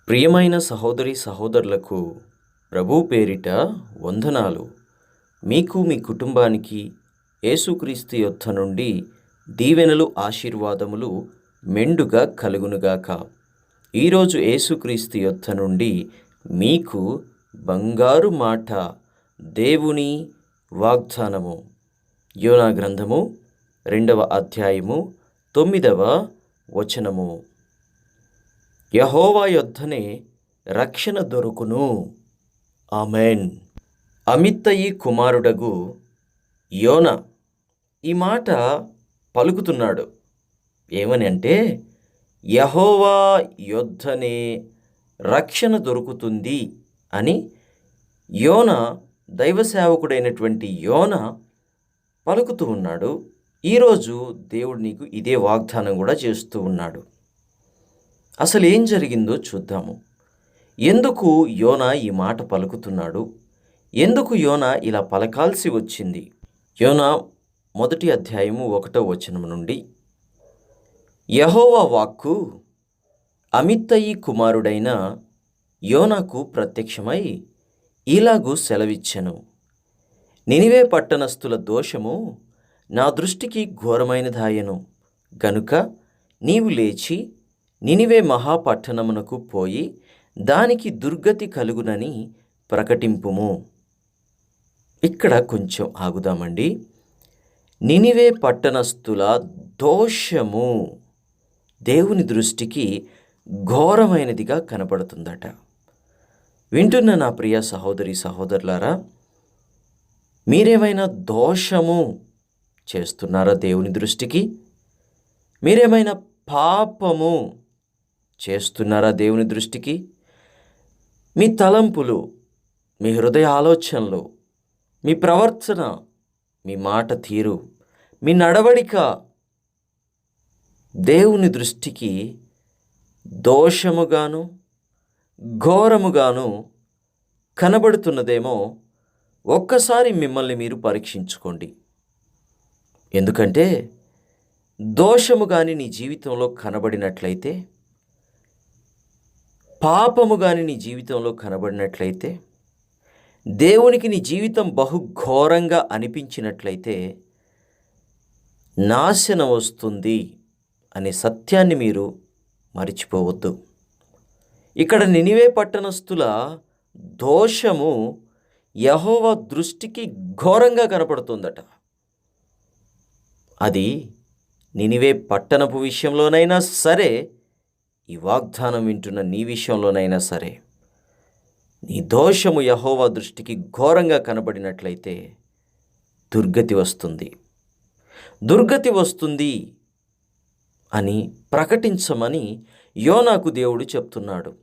ప్రియమైన సహోదరి సహోదరులకు ప్రభు పేరిట వందనాలు. మీకు మీ కుటుంబానికి యేసుక్రీస్తు యొద్ద నుండి దీవెనలు ఆశీర్వాదములు మెండుగా కలుగునుగాక. ఈరోజు యేసుక్రీస్తు యొద్ద నుండి మీకు బంగారు మాట, దేవుని వాగ్దానము. యోనా గ్రంథము 2వ అధ్యాయము 9వ వచనము. యెహోవా యొద్దనే రక్షణ దొరుకును. ఆమేన్. అమిత్తయి కుమారుడగు యోనా ఈ మాట పలుకుతున్నాడు. ఏమని అంటే, యెహోవా యొద్దనే రక్షణ దొరుకుతుంది అని యోనా, దైవ సేవకుడైనటువంటి యోనా పలుకుతూ ఉన్నాడు. ఈరోజు దేవుడు నీకు ఇదే వాగ్దానం కూడా చేస్తూ ఉన్నాడు. అసలు ఏం జరిగిందో చూద్దాము. ఎందుకు యోనా ఈ మాట పలుకుతున్నాడు? ఎందుకు యోనా ఇలా పలకాల్సి వచ్చింది? యోనా 1వ అధ్యాయము 1వ వచనం నుండి, యెహోవా వాక్కు అమిత్తయి కుమారుడైన యోనాకు ప్రత్యక్షమై ఇలాగు సెలవిచ్చెను. నినివే పట్టణస్థుల దోషము నా దృష్టికి ఘోరమైనదాయెను గనుక నీవు లేచి నినివే మహాపట్టణమునకు పోయి దానికి దుర్గతి కలుగునని ప్రకటింపుము. ఇక్కడ కొంచెం ఆగుదామండి. నినివే పట్టణస్థుల దోషము దేవుని దృష్టికి ఘోరమైనదిగా కనపడుతుందట. వింటున్న నా ప్రియ సహోదరి సహోదరులారా, మీరేమైనా దోషము చేస్తున్నారా దేవుని దృష్టికి? మీరేమైనా పాపము చేస్తున్నారా దేవుని దృష్టికి? మీ తలంపులు, మీ హృదయ ఆలోచనలు, మీ ప్రవర్తన, మీ మాట తీరు, మీ నడవడిక దేవుని దృష్టికి దోషముగాను ఘోరముగాను కనబడుతున్నదేమో ఒక్కసారి మిమ్మల్ని మీరు పరీక్షించుకోండి. ఎందుకంటే దోషము కానీ నీ జీవితంలో కనబడినట్లయితే, పాపము కానీ నీ జీవితంలో కనబడినట్లయితే, దేవునికి నీ జీవితం బహుఘోరంగా అనిపించినట్లయితే నాశనం వస్తుంది అనే సత్యాన్ని మీరు మరిచిపోవద్దు. ఇక్కడ నినివే పట్టణస్థుల దోషము యెహోవా దృష్టికి ఘోరంగా కనపడుతుందట. అది నినివే పట్టణపు విషయంలోనైనా సరే, ఈ వాగ్దానం వింటున్న నీ విషయంలోనైనా సరే, నీ దోషము యెహోవా దృష్టికి ఘోరంగా కనబడినట్లయితే దుర్గతి వస్తుంది అని ప్రకటించమని యోనాకు దేవుడు చెప్తున్నాడు.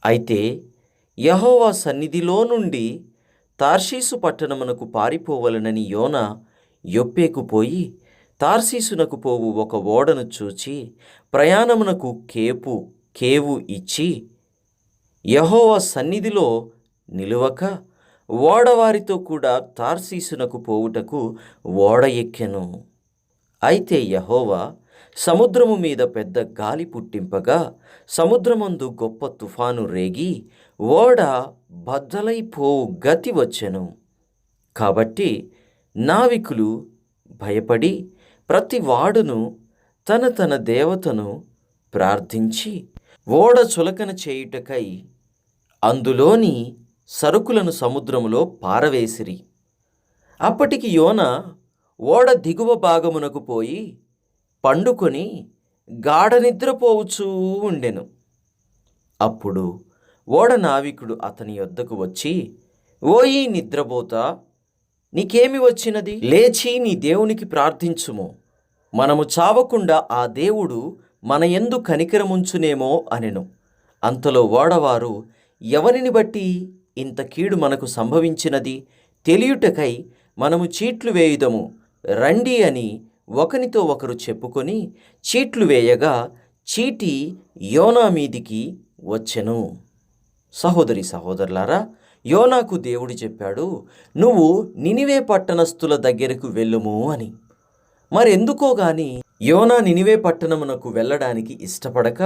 అయితే యెహోవా సన్నిధిలో నుండి తార్షీసు పట్టణమునకు పారిపోవలనని యోనా యొప్పేకు పోయి తార్షీసునకు పోవు ఒక ఓడను చూచి ప్రయాణమునకు కేవు ఇచ్చి యెహోవా సన్నిధిలో నిలువక ఓడవారితో కూడా తార్షీసునకు పోవుటకు ఓడ ఎక్కెను. అయితే యెహోవా సముద్రము మీద పెద్ద గాలి పుట్టింపగా సముద్రమందు గొప్ప తుఫాను రేగి ఓడ బద్దలైపోవు గతి వచ్చెను. కాబట్టి నావికులు భయపడి ప్రతి వాడును తన దేవతను ప్రార్థించి ఓడ చులకన చేయుటకై అందులోని సరుకులను సముద్రములో పారవేసిరి. అప్పటికి యోనా ఓడ దిగువ భాగమునకు పోయి పండుకొని గాఢ నిద్రపోవుచూ ఉండెను. అప్పుడు ఓడ నావికుడు అతని యొద్దకు వచ్చి, ఓయి నిద్రపోతా, నీకేమి వచ్చినది? లేచి నీ దేవునికి ప్రార్థించుము, మనము చావకుండా ఆ దేవుడు మన యందు కనికరముంచునేమో అనెను. అంతలో ఓడవారు, ఎవరిని బట్టి ఇంత కీడు మనకు సంభవించినది తెలియుటకై మనము చీట్లు వేయుదము రండి అని ఒకనితో ఒకరు చెప్పుకొని చీట్లు వేయగా చీటి యోనా మీదికి వచ్చెను. సహోదరి సహోదరులారా, యోనాకు దేవుడు చెప్పాడు, నువ్వు నినివే పట్టణస్థుల దగ్గరకు వెళ్ళుము అని. మరెందుకో గాని యోనా నినివే పట్టణమునకు వెళ్ళడానికి ఇష్టపడక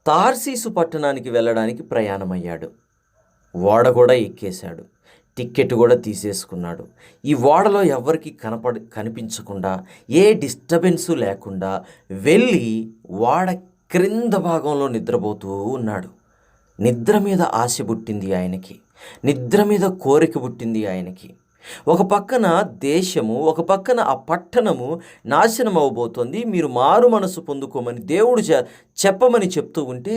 తార్సీసు పట్టణానికి వెళ్ళడానికి ప్రయాణమయ్యాడు. ఓడ కూడా ఎక్కేశాడు. టిక్కెట్ కూడా తీసేసుకున్నాడు. ఈ ఓడలో ఎవ్వరికి కనిపించకుండా, ఏ డిస్టర్బెన్సు లేకుండా వెళ్ళి ఓడ క్రింద భాగంలో నిద్రపోతూ ఉన్నాడు. నిద్ర మీద ఆశ పుట్టింది ఆయనకి, నిద్ర మీద కోరిక పుట్టింది ఆయనకి. ఒక పక్కన దేశము, ఒక పక్కన ఆ పట్టణము నాశనం అవబోతోంది. మీరు మారు మనసు పొందుకోమని దేవుడు చెప్పమని చెప్తూ ఉంటే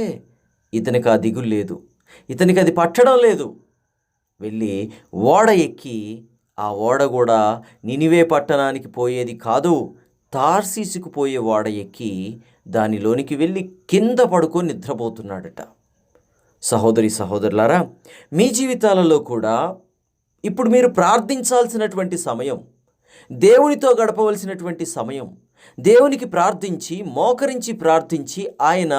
ఇతనికి ఆ దిగులు లేదు, ఇతనికి అది పట్టడం లేదు. వెళ్ళి ఓడ ఎక్కి, ఆ ఓడ కూడా నినివే పట్టణానికి పోయేది కాదు, తార్సీసుకు పోయే ఓడ ఎక్కి దానిలోనికి వెళ్ళి కింద పడుకొని నిద్రపోతున్నాడట. సహోదరి సహోదరులారా, మీ జీవితాలలో కూడా ఇప్పుడు మీరు ప్రార్థించాల్సినటువంటి సమయం, దేవునితో గడపవలసినటువంటి సమయం. దేవునికి ప్రార్థించి, మోకరించి ప్రార్థించి, ఆయన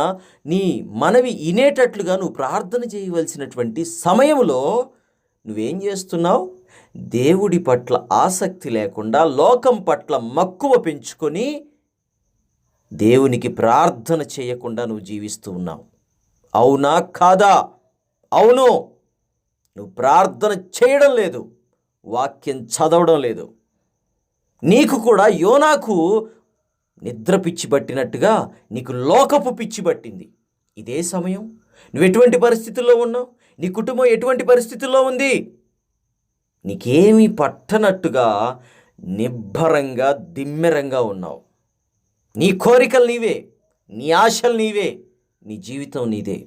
నీ మనవి వినేటట్లుగా నువ్వు ప్రార్థన చేయవలసినటువంటి సమయంలో నువ్వేం చేస్తున్నావు? దేవుడి పట్ల ఆసక్తి లేకుండా, లోకం పట్ల మక్కువ పెంచుకొని దేవునికి ప్రార్థన చేయకుండా నువ్వు జీవిస్తూ ఉన్నావు. అవునా కాదా? అవును. నువ్వు ప్రార్థన చేయడం లేదు, వాక్యం చదవడం లేదు. నీకు కూడా యోనాకు నిద్ర పిచ్చి పట్టినట్టుగా నీకు లోకపు పిచ్చి పట్టింది. ఇదే సమయం. నువ్వు ఎటువంటి పరిస్థితుల్లో ఉన్నావు? నీ కుటుంబం ఎటువంటి పరిస్థితుల్లో ఉంది? నీకేమీ పట్టనట్టుగా నిబ్బరంగా దిమ్మెరంగా ఉన్నావు. నీ కోరికలు నీవే, నీ ఆశలు నీవే, నీ జీవితం నీదే.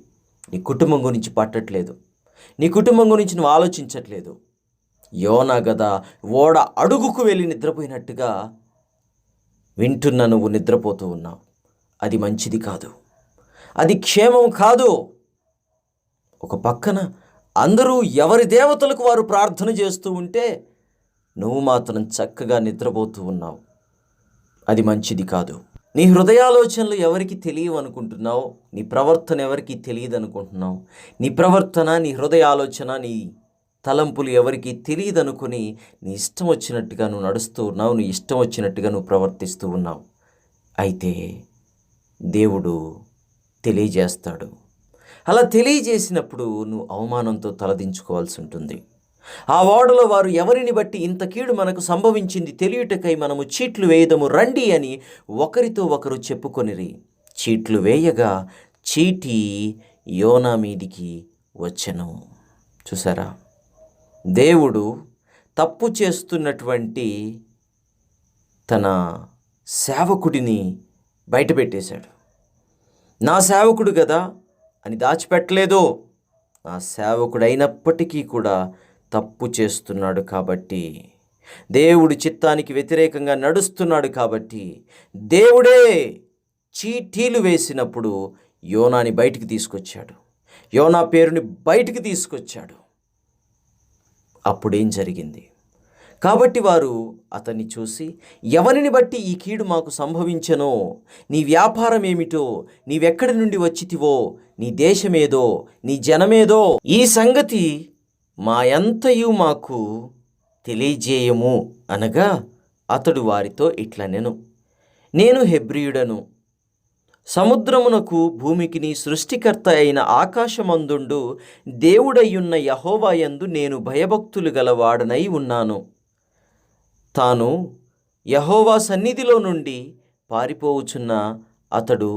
నీ కుటుంబం గురించి పట్టట్లేదు, నీ కుటుంబం గురించి నువ్వు ఆలోచించట్లేదు. యోనా గదా ఓడ అడుగుకు వెళ్ళి నిద్రపోయినట్టుగా వింటున్న నువ్వు నిద్రపోతూ ఉన్నావు. అది మంచిది కాదు, అది క్షేమం కాదు. ఒక పక్కన అందరూ ఎవరి దేవతలకు వారు ప్రార్థన చేస్తూ ఉంటే నువ్వు మాత్రం చక్కగా నిద్రపోతూ ఉన్నావు. అది మంచిది కాదు. నీ హృదయాలోచనలు ఎవరికి తెలియవు అనుకుంటున్నావు, నీ ప్రవర్తన ఎవరికి తెలియదు అనుకుంటున్నావు. నీ ప్రవర్తన, నీ హృదయాలోచన, నీ తలంపులు ఎవరికి తెలియదు అనుకుని నీ ఇష్టం వచ్చినట్టుగా నువ్వు నడుస్తూ ఉన్నావు, నీ ఇష్టం వచ్చినట్టుగా నువ్వు ప్రవర్తిస్తూ ఉన్నావు. అయితే దేవుడు తెలియజేస్తాడు. అలా తెలియజేసినప్పుడు నువ్వు అవమానంతో తలదించుకోవాల్సి ఉంటుంది. ఆ ఓడలో వారు ఎవరిని బట్టి ఇంత కీడు మనకు సంభవించింది తెలియుటకై మనము చీట్లు వేయదము రండి అని ఒకరితో ఒకరు చెప్పుకొనిరి. చీట్లు వేయగా చీటి యోనా మీదికి వచ్చెను. చూసారా, దేవుడు తప్పు చేస్తున్నటువంటి తన సేవకుడిని బయటపెట్టేశాడు. నా సేవకుడు కదా అని దాచిపెట్టలేదు. నా సేవకుడు అయినప్పటికీ కూడా తప్పు చేస్తున్నాడు కాబట్టి, దేవుడి చిత్తానికి వ్యతిరేకంగా నడుస్తున్నాడు కాబట్టి దేవుడే చీటీలు వేసినప్పుడు యోనాని బయటికి తీసుకొచ్చాడు, యోనా పేరుని బయటికి తీసుకొచ్చాడు. అప్పుడేం జరిగింది? కాబట్టి వారు అతన్ని చూసి, ఎవరిని బట్టి ఈ కీడు మాకు సంభవించెనో, నీ వ్యాపారం ఏమిటో, నీవెక్కడి నుండి వచ్చితివో, నీ దేశమేదో, నీ జనమేదో, ఈ సంగతి మా ఎంతయు మాకు తెలియజేయము అనగా అతడు వారితో ఇట్లనెను, నేను హెబ్రీయుడను, సముద్రమునకు భూమికిని సృష్టికర్త అయిన ఆకాశమందుండు దేవుడయ్యున్న యెహోవా యందు నేను భయభక్తులు గలవాడనై ఉన్నాను. తాను యెహోవా సన్నిధిలో నుండి పారిపోవుచున్న అతడు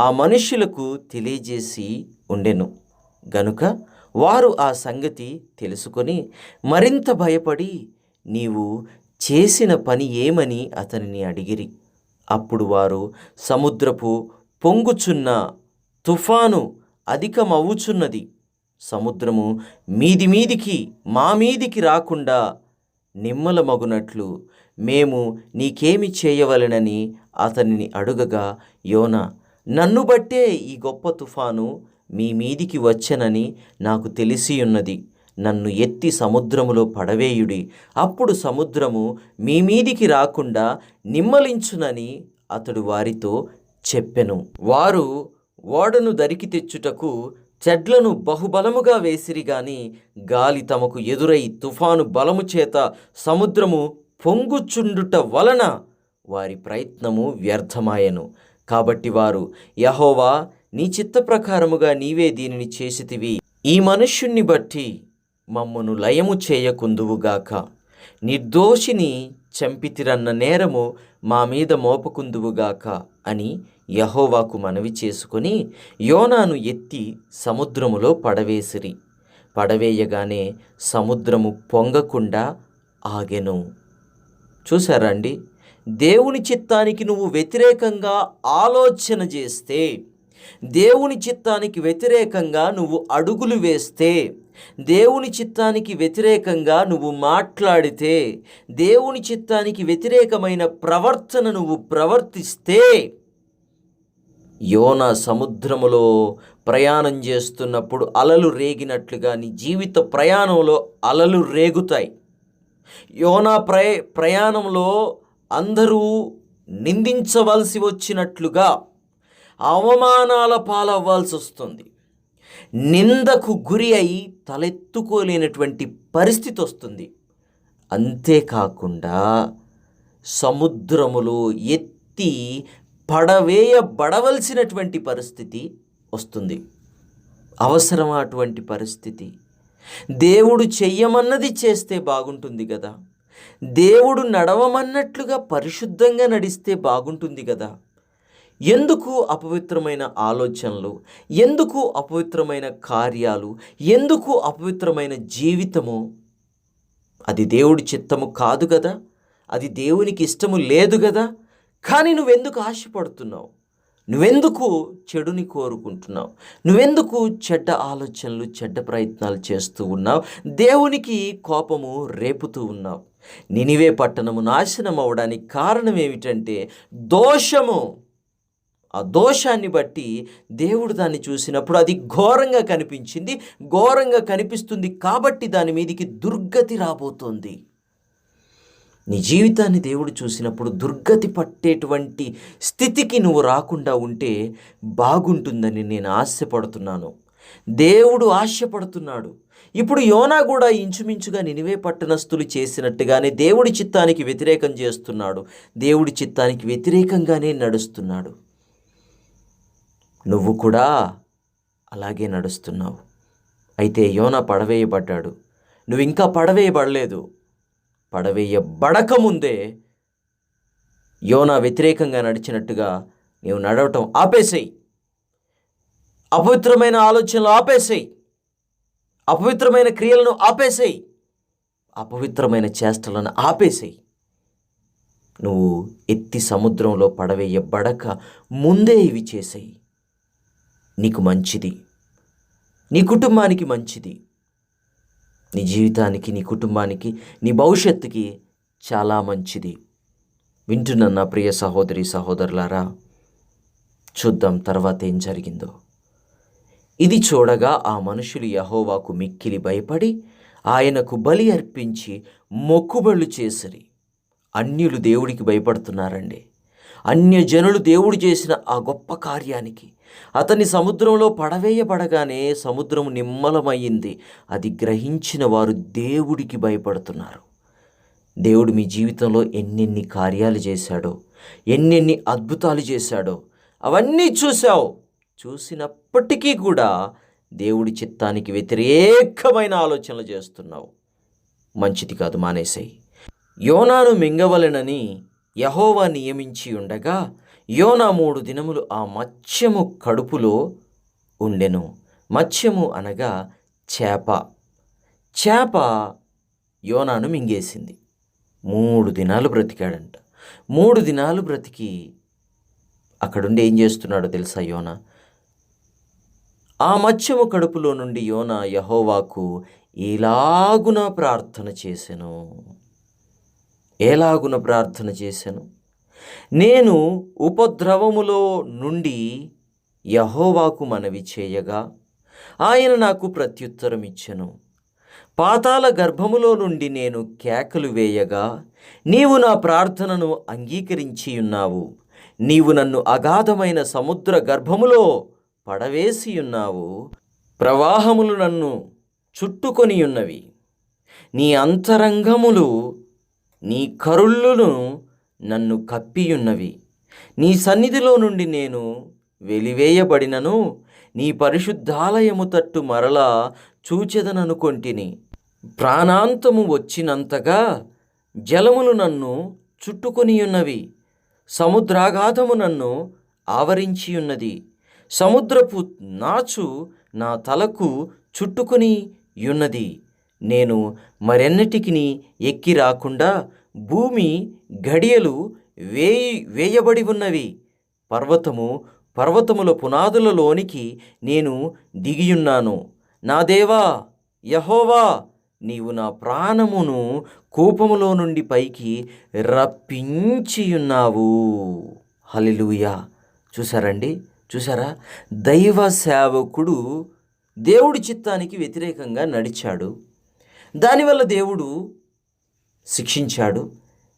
ఆ మనుష్యులకు తెలియజేసి ఉండెను గనుక వారు ఆ సంగతి తెలుసుకొని మరింత భయపడి నీవు చేసిన పని ఏమని అతనిని అడిగిరి. అప్పుడు వారు, సముద్రపు పొంగుచున్న తుఫాను అధికమవుచున్నది, సముద్రము మీదికి మా మీదికి రాకుండా నిమ్మలమగునట్లు మేము నీకేమి చేయవలెనని అతనిని అడుగగా, యోనా, నన్ను బట్టే ఈ గొప్ప తుఫాను మీ మీదికి వచ్చెనని నాకు తెలిసి ఉన్నది. నన్ను ఎత్తి సముద్రములో పడవేయుడి, అప్పుడు సముద్రము మీ మీదికి రాకుండా నిమ్మలించునని అతడు వారితో చెప్పెను. వారు ఓడను దరికి తెచ్చుటకు చెడ్లను బహుబలముగా వేసిరి గాని గాలి తమకు ఎదురై తుఫాను బలము చేత సముద్రము పొంగుచుండుట వలన వారి ప్రయత్నము వ్యర్థమాయెను. కాబట్టి వారు, యెహోవా నీ చిత్త ప్రకారముగా నీవే దీనిని చేసితివి. ఈ మనుష్యుణ్ణి బట్టి మమ్మను లయము చేయకుందువుగాక. నిర్దోషిని చంపితిరన్న నేరము మా మీద మోపకుందువుగాక అని యెహోవాకు మనవి చేసుకొని యోనాను ఎత్తి సముద్రములో పడవేసిరి. పడవేయగానే సముద్రము పొంగకుండా ఆగెను. చూసారా అండి? దేవుని చిత్తానికి నువ్వు వ్యతిరేకంగా ఆలోచన చేస్తే, దేవుని చిత్తానికి వ్యతిరేకంగా నువ్వు అడుగులు వేస్తే, దేవుని చిత్తానికి వ్యతిరేకంగా నువ్వు మాట్లాడితే, దేవుని చిత్తానికి వ్యతిరేకమైన ప్రవర్తన నువ్వు ప్రవర్తిస్తే, యోనా సముద్రములో ప్రయాణం చేస్తున్నప్పుడు అలలు రేగినట్లుగా నీ జీవిత ప్రయాణంలో అలలు రేగుతాయి. యోనా ప్రయాణంలో అందరూ నిందించవలసి వచ్చినట్లుగా అవమానాల పాలవ్వాల్సి వస్తుంది. నిందకు గురి అయి తలెత్తుకోలేనటువంటి పరిస్థితి వస్తుంది. అంతేకాకుండా సముద్రములో ఎత్తి పడవేయబడవలసినటువంటి పరిస్థితి వస్తుంది. అవసరమా అటువంటి పరిస్థితి? దేవుడు చెయ్యమన్నది చేస్తే బాగుంటుంది కదా. దేవుడు నడవమన్నట్లుగా పరిశుద్ధంగా నడిస్తే బాగుంటుంది కదా. ఎందుకు అపవిత్రమైన ఆలోచనలు, ఎందుకు అపవిత్రమైన కార్యాలు, ఎందుకు అపవిత్రమైన జీవితము? అది దేవుడి చిత్తము కాదు కదా, అది దేవునికి ఇష్టము లేదు కదా. కానీ నువ్వెందుకు ఆశపడుతున్నావు? నువ్వెందుకు చెడుని కోరుకుంటున్నావు? నువ్వెందుకు చెడ్డ ఆలోచనలు, చెడ్డ ప్రయత్నాలు చేస్తూ ఉన్నావు? దేవునికి కోపము రేపుతూ ఉన్నావు. నినివే పట్టణము నాశనం అవడానికి కారణం ఏమిటంటే దోషము. ఆ దోషాన్ని బట్టి దేవుడు దాన్ని చూసినప్పుడు అది ఘోరంగా కనిపించింది. ఘోరంగా కనిపిస్తుంది కాబట్టి దాని మీదికి దుర్గతి రాబోతోంది. నీ జీవితాన్ని దేవుడు చూసినప్పుడు దుర్గతి పట్టేటువంటి స్థితికి నువ్వు రాకుండా ఉంటే బాగుంటుందని నేను ఆశపడుతున్నాను. దేవుడు ఆశపడుతున్నాడు. ఇప్పుడు యోనా కూడా ఇంచుమించుగా నినివే పట్టణస్థులు చేసినట్టుగానే దేవుడి చిత్తానికి వ్యతిరేకం చేస్తున్నాడు. దేవుడి చిత్తానికి వ్యతిరేకంగానే నడుస్తున్నాడు. నువ్వు కూడా అలాగే నడుస్తున్నావు. అయితే యోనా పడవేయబడ్డాడు. నువ్వు ఇంకా పడవేయబడలేదు. పడవేయబడకముందే యోనా వ్యతిరేకంగా నడిచినట్టుగా నీవు నడవటం ఆపేసేయి. అపవిత్రమైన ఆలోచనలు ఆపేసేయి. అపవిత్రమైన క్రియలను ఆపేసేయి. అపవిత్రమైన చేష్టలను ఆపేసేయి. నువ్వు ఎత్తి సముద్రంలో పడవేయబడక ముందే ఇవి చేసేయి. నీకు మంచిది, నీ కుటుంబానికి మంచిది, నీ జీవితానికి, నీ కుటుంబానికి, నీ భవిష్యత్తుకి చాలా మంచిది. వింటున్న నా ప్రియ సహోదరి సహోదరులారా, చూద్దాం తర్వాత ఏం జరిగిందో. ఇది చూడగా ఆ మనుషులు యెహోవాకు మిక్కిలి భయపడి ఆయనకు బలి అర్పించి మొక్కుబళ్ళు చేసిరి. అన్యులు దేవుడికి భయపడుతున్నారండి. అన్యజనులు దేవుడు చేసిన ఆ గొప్ప కార్యానికి అతని సముద్రంలో పడవేయబడగానే సముద్రం నిమ్మలమయ్యింది. అది గ్రహించిన వారు దేవుడికి భయపడుతున్నారు. దేవుడు మీ జీవితంలో ఎన్నెన్ని కార్యాలు చేశాడో, ఎన్నెన్ని అద్భుతాలు చేశాడో అవన్నీ చూసావు. చూసినప్పటికీ కూడా దేవుడి చిత్తానికి వ్యతిరేకమైన ఆలోచనలు చేస్తున్నావు. మంచిది కాదు, మానేసేయి. యోనాను మింగవలెనని యెహోవా నియమించి ఉండగా యోనా 3 దినములు ఆ మత్స్యము కడుపులో ఉండెను. మత్స్యము అనగా చేప. చేప యోనాను మింగేసింది. 3 దినాలు బ్రతికాడంట. 3 దినాలు బ్రతికి అక్కడుండి ఏం చేస్తున్నాడో తెలుసా యోనా? ఆ మత్స్యము కడుపులో నుండి యోనా యెహోవాకు ఎలాగున ప్రార్థన చేసెను. ఎలాగున ప్రార్థన చేశాను? నేను ఉపద్రవములో నుండి యెహోవాకు మనవి చేయగా ఆయన నాకు ప్రత్యుత్తరం ఇచ్చెను. పాతాళ గర్భములో నుండి నేను కేకలు వేయగా నీవు నా ప్రార్థనను అంగీకరించి ఉన్నావు. నీవు నన్ను అగాధమైన సముద్ర గర్భములో పడవేసి ఉన్నావు. ప్రవాహములు నన్ను చుట్టుకొని ఉన్నవి. నీ అంతరంగములు, నీ కరుళ్ళును నన్ను కప్పియున్నవి. నీ సన్నిధిలో నుండి నేను వెలివేయబడినను నీ పరిశుద్ధాలయము తట్టు మరలా చూచెదననుకొంటిని. ప్రాణాంతము వచ్చినంతగా జలములు నన్ను చుట్టుకొనియున్నవి, సముద్రాగాధము నన్ను ఆవరించియున్నది. సముద్రపు నాచు నా తలకు చుట్టుకొని యున్నది. నేను మరెన్నటికి ఎక్కి రాకుండా భూమి గడియలు వేయబడి ఉన్నవి. పర్వతముల పునాదులలోనికి నేను దిగియున్నాను. నా దేవా యెహోవా, నీవు నా ప్రాణమును కూపములో నుండి పైకి రప్పించియున్నావు. హల్లెలూయా. చూసారా, దైవ సేవకుడు దేవుడి చిత్తానికి వ్యతిరేకంగా నడిచాడు. దానివల్ల దేవుడు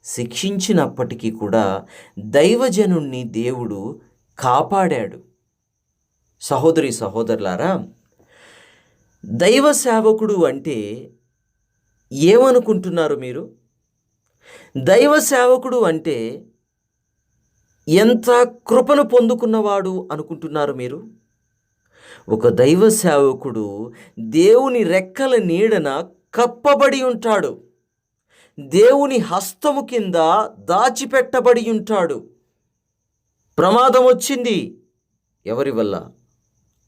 శిక్షించినప్పటికీ కూడా దైవజనుణ్ణి దేవుడు కాపాడాడు. సహోదరి సహోదరులారా, దైవ సేవకుడు అంటే ఏమనుకుంటున్నారు మీరు? దైవ సేవకుడు అంటే ఎంత కృపను పొందుకున్నవాడు అనుకుంటున్నారు మీరు? ఒక దైవ సేవకుడు దేవుని రెక్కల నీడన కప్పబడి ఉంటాడు. దేవుని హస్తము కింద దాచిపెట్టబడి ఉంటాడు. ప్రమాదం వచ్చింది, ఎవరి వల్ల?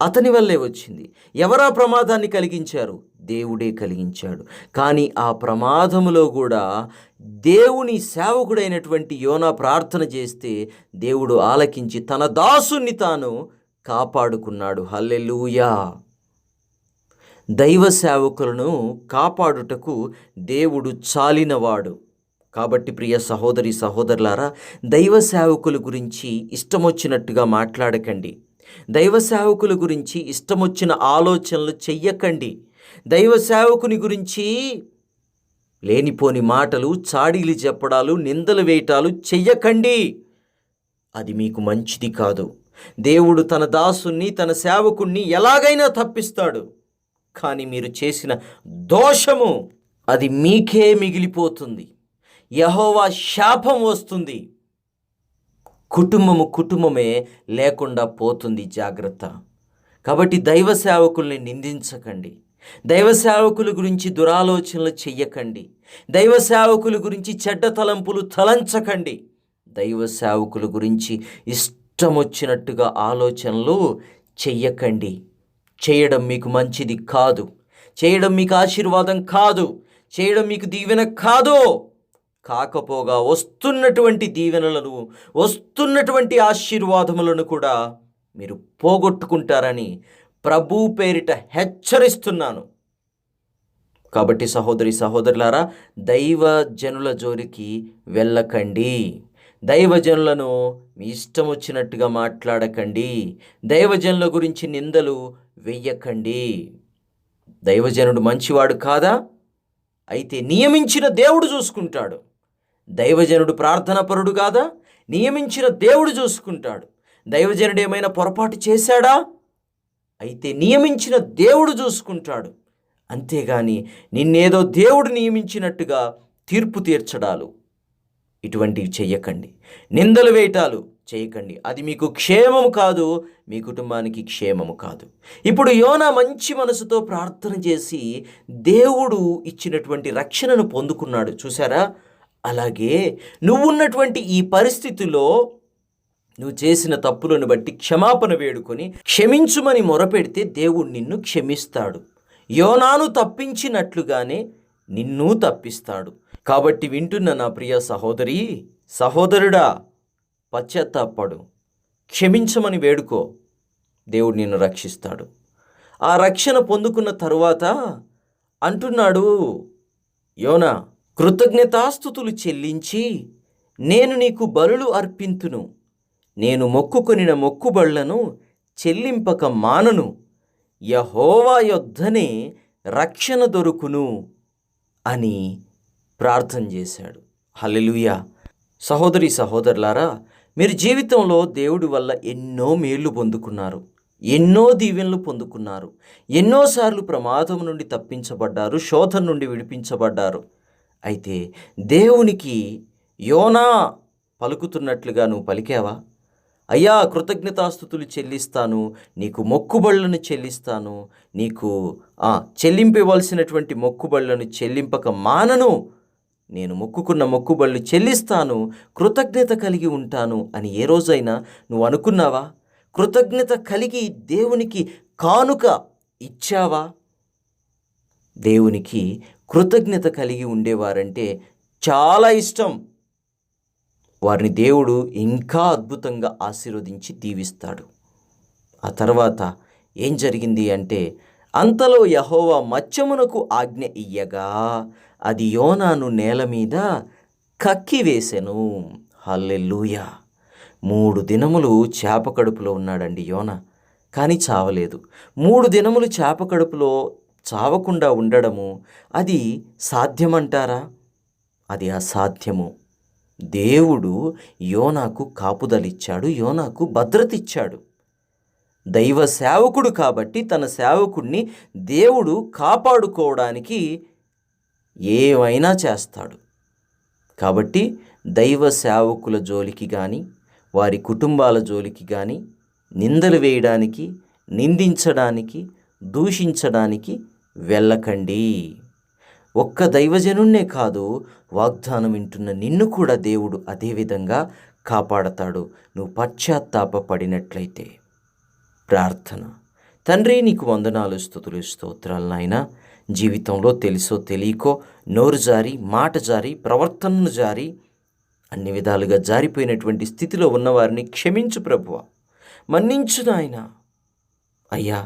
అతని వల్లే వచ్చింది. ఎవరా ప్రమాదాన్ని కలిగించారు? దేవుడే కలిగించాడు. కానీ ఆ ప్రమాదములో కూడా దేవుని సేవకుడైనటువంటి యోనా ప్రార్థన చేస్తే దేవుడు ఆలకించి తన దాసుని తాను కాపాడుకున్నాడు. హల్లెలూయా. దైవ సేవకులను కాపాడుటకు దేవుడు చాలినవాడు. కాబట్టి ప్రియ సహోదరి సహోదరులారా, దైవ సేవకుల గురించి ఇష్టమొచ్చినట్టుగా మాట్లాడకండి. దైవ సేవకుల గురించి ఇష్టమొచ్చిన ఆలోచనలు చెయ్యకండి. దైవ సేవకుని గురించి లేనిపోని మాటలు, చాడీలు చెప్పడాలు, నిందలు వేయటాలు చెయ్యకండి. అది మీకు మంచిది కాదు. దేవుడు తన దాసుని, తన సేవకుణ్ణి ఎలాగైనా తప్పిస్తాడు. కానీ మీరు చేసిన దోషము అది మీకే మిగిలిపోతుంది. యెహోవా శాపం వస్తుంది. కుటుంబమే లేకుండా పోతుంది. జాగ్రత్త. కాబట్టి దైవ సేవకుల్ని నిందించకండి. దైవ సేవకుల గురించి దురాలోచనలు చెయ్యకండి. దైవ సేవకుల గురించి చెడ్డ తలంపులు తలంచకండి. దైవ సేవకుల గురించి ఇష్టమొచ్చినట్టుగా ఆలోచనలు చెయ్యకండి. చేయడం మీకు మంచిది కాదు. చేయడం మీకు ఆశీర్వాదం కాదు. చేయడం మీకు దీవెన కాదు. కాకపోగా వస్తున్నటువంటి దీవెనలను, వస్తున్నటువంటి ఆశీర్వాదములను కూడా మీరు పోగొట్టుకుంటారని ప్రభు పేరిట హెచ్చరిస్తున్నాను. కాబట్టి సహోదరి సహోదరులారా, దైవ జనుల జోలికి వెళ్ళకండి. దైవజనులను మీ ఇష్టం వచ్చినట్టుగా మాట్లాడకండి. దైవజనుల గురించి నిందలు వెయ్యకండి. దైవజనుడు మంచివాడు కాదా? అయితే నియమించిన దేవుడు చూసుకుంటాడు. దైవజనుడు ప్రార్థనాపరుడు కాదా? నియమించిన దేవుడు చూసుకుంటాడు. దైవజనుడు ఏమైనా పొరపాటు చేశాడా? అయితే నియమించిన దేవుడు చూసుకుంటాడు. అంతేగాని నిన్నేదో దేవుడు నియమించినట్టుగా తీర్పు తీర్చడాలు ఇటువంటివి చెయ్యకండి. నిందలు వేయటాలు చేయకండి. అది మీకు క్షేమము కాదు, మీ కుటుంబానికి క్షేమము కాదు. ఇప్పుడు యోనా మంచి మనసుతో ప్రార్థన చేసి దేవుడు ఇచ్చినటువంటి రక్షణను పొందుకున్నాడు. చూసారా? అలాగే నువ్వున్నటువంటి ఈ పరిస్థితిలో నువ్వు చేసిన తప్పులను బట్టి క్షమాపణ వేడుకొని క్షమించుమని మొరపెడితే దేవుడు నిన్ను క్షమిస్తాడు. యోనాను తప్పించినట్లుగానే నిన్ను తప్పిస్తాడు. కాబట్టి వింటున్న నా ప్రియ సహోదరి సహోదరుడా, పశ్చాత్తాపడు, క్షమించమని వేడుకో. దేవుడు నిన్ను రక్షిస్తాడు. ఆ రక్షణ పొందుకున్న తరువాత అంటున్నాడు యోనా, కృతజ్ఞతాస్తుతులు చెల్లించి నేను నీకు బలులు అర్పింతును. నేను మొక్కుకొనిన మొక్కుబళ్లను చెల్లింపక మానను. యెహోవా యొద్దనే రక్షణ దొరుకును అని ప్రార్థన చేశాడు. హల్లెలూయా. సహోదరి సహోదరులారా, మీరు జీవితంలో దేవుడి వల్ల ఎన్నో మేళ్ళు పొందుకున్నారు, ఎన్నో దీవెనలు పొందుకున్నారు, ఎన్నోసార్లు ప్రమాదం నుండి తప్పించబడ్డారు, శోధన నుండి విడిపించబడ్డారు. అయితే దేవునికి యోనా పలుకుతున్నట్లుగా నువ్వు పలికావా? అయ్యా కృతజ్ఞతాస్తుతులు చెల్లిస్తాను, నీకు మొక్కుబళ్ళను చెల్లిస్తాను, నీకు చెల్లింపవలసినటువంటి మొక్కుబళ్ళను చెల్లింపక మానను, నేను మొక్కుకున్న మొక్కుబళ్ళు చెల్లిస్తాను, కృతజ్ఞత కలిగి ఉంటాను అని ఏ రోజైనా నువ్వు అనుకున్నావా? కృతజ్ఞత కలిగి దేవునికి కానుక ఇచ్చావా? దేవునికి కృతజ్ఞత కలిగి ఉండేవారంటే చాలా ఇష్టం. వారిని దేవుడు ఇంకా అద్భుతంగా ఆశీర్వదించి దీవిస్తాడు. ఆ తర్వాత ఏం జరిగింది అంటే, అంతలో యెహోవా మత్స్యమునకు ఆజ్ఞ ఇయ్యగా అది యోనాను నేల మీద కక్కివేసెను. హల్లెలూయా! 3 దినములు చేప కడుపులో ఉన్నాడండి యోనా, కానీ చావలేదు. 3 దినములు చేప కడుపులో చావకుండా ఉండడము అది సాధ్యమంటారా? అది అసాధ్యము. దేవుడు యోనాకు కాపుదలిచ్చాడు, యోనాకు భద్రత ఇచ్చాడు. దైవ సేవకుడు కాబట్టి తన సేవకుడిని దేవుడు కాపాడుకోవడానికి ఏమైనా చేస్తాడు. కాబట్టి దైవ సేవకుల జోలికి కానీ, వారి కుటుంబాల జోలికి కానీ, నిందలు వేయడానికి, నిందించడానికి, దూషించడానికి వెళ్ళకండి. ఒక్క దైవజనున్నే కాదు, వాగ్దానం వింటున్న నిన్ను కూడా దేవుడు అదేవిధంగా కాపాడతాడు, నువ్వు పశ్చాత్తాపపడినట్లయితే. ప్రార్థన. తండ్రి, నీకు వందనాలు, స్తుతులు, స్తోత్రాలు నాయనా. జీవితంలో తెలుసో తెలియకో నోరు జారి, మాట జారి, ప్రవర్తనను జారి, అన్ని విధాలుగా జారిపోయినటువంటి స్థితిలో ఉన్నవారిని క్షమించు ప్రభువా, మన్నించు నాయనా. అయ్యా,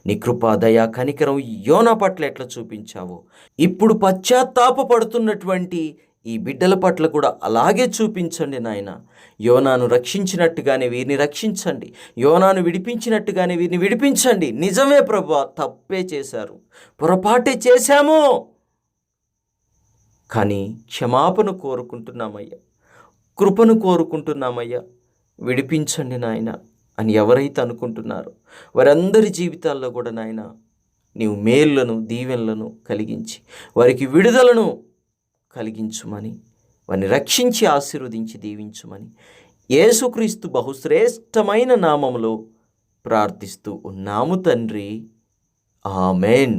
నీ కృపా, దయ, కనికరం యోనా పట్ల ఎట్లా చూపించావో ఇప్పుడు పశ్చాత్తాపపడుతున్నటువంటి ఈ బిడ్డల పట్ల కూడా అలాగే చూపించండి నాయన. యోనాను రక్షించినట్టుగానే వీరిని రక్షించండి, యోనాను విడిపించినట్టుగానే వీరిని విడిపించండి. నిజమే ప్రభువా, తప్పే చేశారు, పొరపాటే చేశాము, కానీ క్షమాపణ కోరుకుంటున్నామయ్యా, కృపను కోరుకుంటున్నామయ్యా, విడిపించండి నాయన అని ఎవరైతే అనుకుంటున్నారో వారందరి జీవితాల్లో కూడా నాయన నీవు మేలులను, దీవెనలను కలిగించి వారికి విడుదలను కలిగించుమని, వారిని రక్షించి ఆశీర్వదించి దీవించుమని యేసుక్రీస్తు బహుశ్రేష్టమైన నామములో ప్రార్థిస్తూ ఉన్నాము తండ్రి. ఆమెన్.